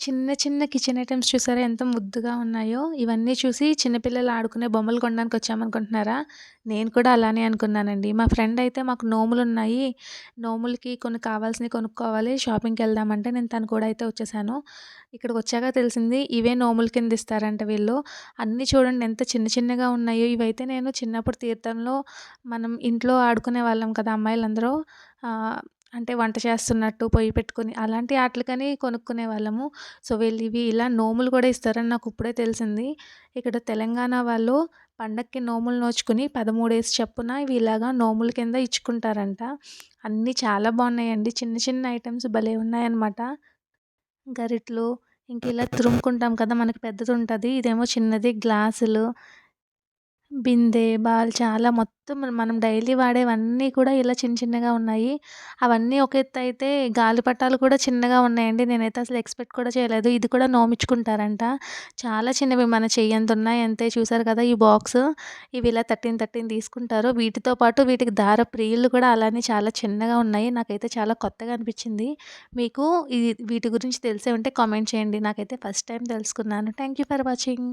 చిన్న చిన్న kitchen items చూసారా ఎంత ముద్దుగా ఉన్నాయో? ఇవన్నీ చూసి చిన్న పిల్లలు ఆడుకునే బొమ్మలు కొనడానికొచ్చామనుకుంటున్నారా? నేను కూడా అలానే అనుకున్నానండి. మా ఫ్రెండ్ అయితే మాకు నోములున్నాయి. నోములకి కొన్ని కావాల్సినయి కొనుక్కోవాలి. షాపింగ్‌కెళ్దామంటే నేను తను కూడా అయితే వచ్చేసాను. ఇక్కడికొచ్చాక తెలిసింది ఇవే నోముల కింద ఇస్తారంట వీళ్ళు. అన్నీ చూడండి ఎంత చిన్న చిన్నగా ఉన్నాయో. ఇవైతే నేను చిన్నప్పుడు తీర్థంలో మనం ఇంట్లో ఆడుకునేవాళ్ళం కదా! అమ్మాయిలందరూ. ఆహ్, అంటే వంట చేస్తున్నట్టు పొయ్యి పెట్టుకొని అలాంటి ఆటిలకని కొనుక్కునేవాళ్ళము. సో, వీళ్ళివి ఇలా నోములు గూడా ఇస్తారని నాకిప్పుడే తెలిసింది. ఇక్కడ తెలంగాణ వాళ్ళు పండక్కి నోములు నోచుకొని 13 డేస్ చొప్పున ఇవి ఇలాగా నోముల కింద ఇచ్చుకుంటారంట. అన్నీ చాలా బావున్నాయండి. చిన్న చిన్న ఐటెమ్స్ భలే ఉన్నాయన్నమాట. గరిటెలు, ఇంక ఇలా తురుముకుంటాం కదా! మనకి పెద్దదుంటది. ఇదేమో చిన్నది గ్లాసులు. బిందె, బాల్చా అలా మొత్తం మనం డైలీ వాడేవన్నీ కూడా ఇలా చిన్న చిన్నగా ఉన్నాయి. అవన్నీ ఒక ఎత్తయితే గాలిపటాలు కూడా చిన్నగా ఉన్నాయండి. నేనైతే అసలు ఎక్స్‌పెక్ట్ కూడా చేయలేదు. ఇది కూడా నోమిచ్చుకుంటారంట. చాలా చిన్నవి మన చెయ్యంతున్నయి అంతే. చూసారు కదా! ఈ బాక్సు. ఇవి ఇలా 13, 13 తీసుకుంటారు. వీటితో పాటు వీటికి దారపు రీళ్ళు కూడా అలానే చాలా చిన్నగా ఉన్నాయి. నాకైతే చాలా కొత్తగా అనిపిచ్చింది. మీకు వీటి గురించి తెలిసే ఉంటే కామెంట్ చేయండి. నాకైతే ఫస్ట్ టైమ్ తెలుసుకున్నాను. Thank you for watching.